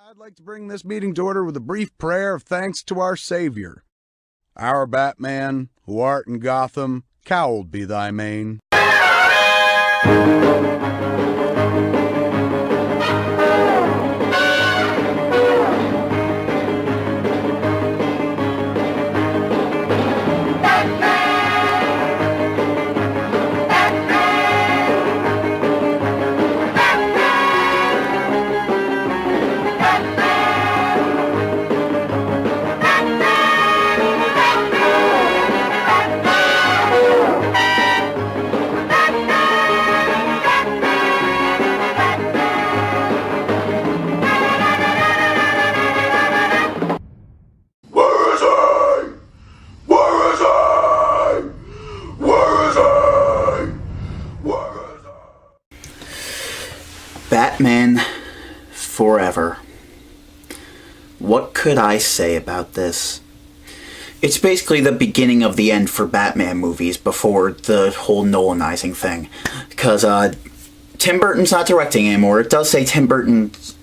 I'd like to bring this meeting to order with a brief prayer of thanks to our Savior. Our Batman, who art in Gotham, cowled be thy mane. Batman Forever. What could I say about this? It's basically the beginning of the end for Batman movies before the whole Nolanizing thing. Because Tim Burton's not directing anymore. It does say Tim Burton's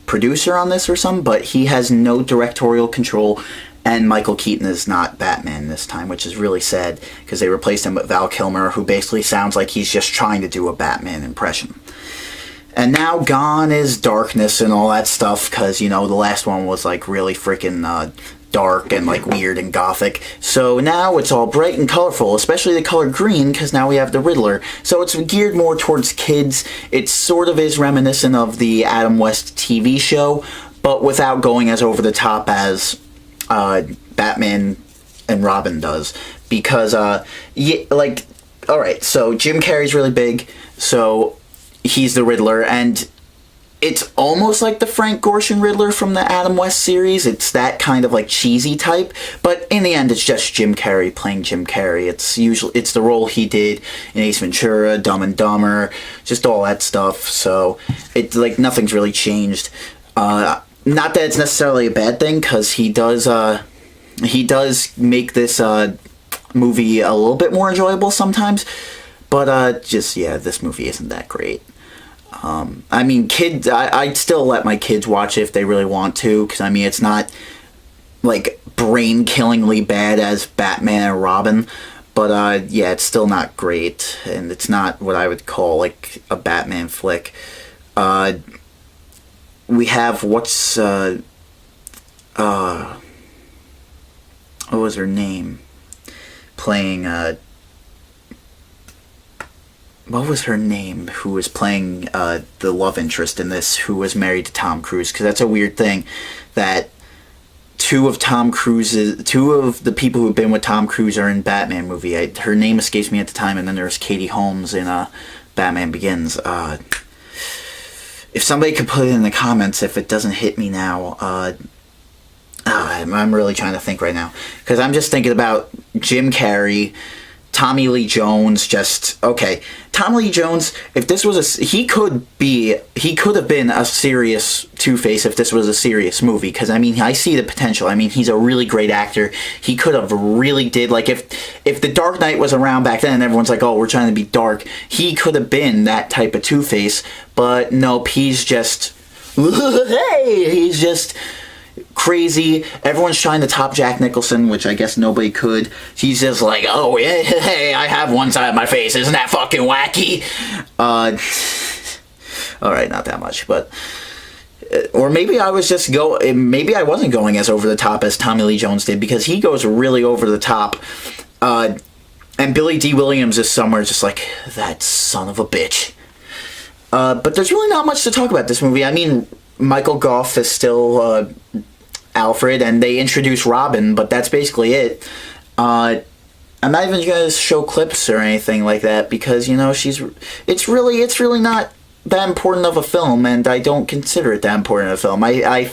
producer on this or something, but he has no directorial control, and Michael Keaton is not Batman this time, which is really sad, because they replaced him with Val Kilmer, who basically sounds like he's just trying to do a Batman impression. And now gone is darkness and all that stuff, because, you know, the last one was, like, really freaking dark and, like, weird and gothic. So now it's all bright and colorful, especially the color green, because now we have the Riddler. So it's geared more towards kids. It sort of is reminiscent of the Adam West TV show, but without going as over the top as Batman and Robin does. Because, yeah, like, alright, so Jim Carrey's really big, so he's the Riddler, and it's almost like the Frank Gorshin Riddler from the Adam West series. It's that kind of like cheesy type, but in the end it's just Jim Carrey playing Jim Carrey. It's the role he did in Ace Ventura, Dumb and Dumber, just all that stuff. So it's like nothing's really changed. Not that it's necessarily a bad thing, because he does make this movie a little bit more enjoyable sometimes. But, this movie isn't that great. I mean, kids, I'd still let my kids watch it if they really want to, because, I mean, it's not, like, brain-killingly bad as Batman and Robin, but, it's still not great, and it's not what I would call, like, a Batman flick. We have, what was her name? Playing, what was her name who was playing the love interest in this, who was married to Tom Cruise? Because that's a weird thing, that two of the people who've been with Tom Cruise are in Batman movie. Her name escapes me at the time, and then there's Katie Holmes in Batman Begins. If somebody could put it in the comments if it doesn't hit me now. I'm really trying to think right now, because I'm just thinking about Jim Carrey, Tommy Lee Jones. Tommy Lee Jones, if this was he could have been a serious Two-Face if this was a serious movie, because, I mean, I see the potential. I mean, he's a really great actor. He could have really did, like, if The Dark Knight was around back then and everyone's like, oh, we're trying to be dark, he could have been that type of Two-Face, but nope, he's just, hey, he's just crazy. Everyone's trying to top Jack Nicholson, which I guess nobody could. He's just like, oh, yeah, hey, I have one side of my face. Isn't that fucking wacky? Alright, not that much, but... Or maybe I wasn't going as over the top as Tommy Lee Jones did, because he goes really over the top. And Billy D. Williams is somewhere just like, that son of a bitch. But there's really not much to talk about this movie. I mean, Michael Gough is still Alfred, and they introduce Robin, but that's basically it. I'm not even going to show clips or anything like that, because, you know, it's really not that important of a film, and I don't consider it that important of a film. I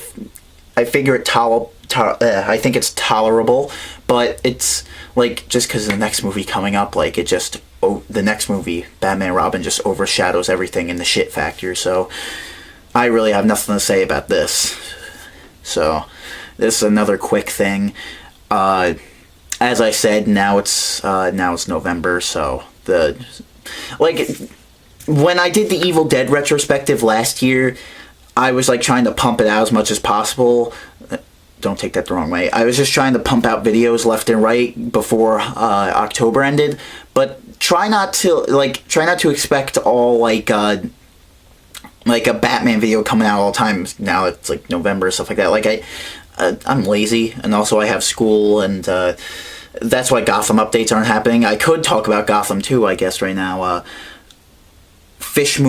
figure I think it's tolerable, but it's, like, just because the next movie coming up, like, the next movie, Batman and Robin, just overshadows everything in the shit factor, so I really have nothing to say about this. So, this is another quick thing. As I said, now it's November, so when I did the Evil Dead retrospective last year, I was like trying to pump it out as much as possible. Don't take that the wrong way. I was just trying to pump out videos left and right before October ended, but try not to expect all like a Batman video coming out all the time. Now it's like November, stuff like that. Like I'm lazy, and also I have school, and that's why Gotham updates aren't happening. I could talk about Gotham too, I guess, right now. Bitch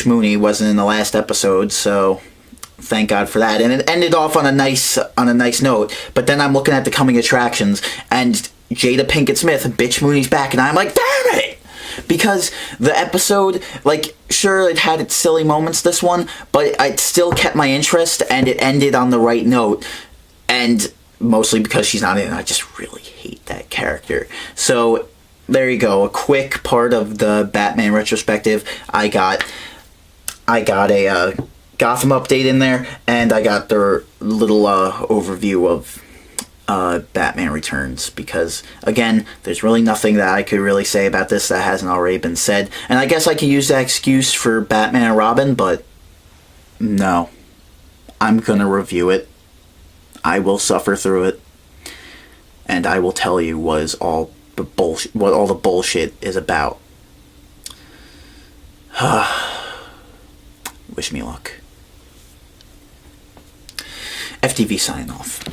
Mooney wasn't in the last episode, so thank God for that. And it ended off on a nice note. But then I'm looking at the coming attractions, and Jada Pinkett Smith, Bitch Mooney's back, and I'm like, damn it! Because the episode, like, sure, it had its silly moments, this one, but it still kept my interest, and it ended on the right note. And mostly because she's not in it, I just really hate that character. So there you go, a quick part of the Batman retrospective. I got a Gotham update in there, and I got their little overview of Batman Returns, because again, there's really nothing that I could really say about this that hasn't already been said. And I guess I could use that excuse for Batman and Robin, but no, I'm gonna review it. I will suffer through it, and I will tell you what all the bullshit is about. Wish me luck. FTV signing off.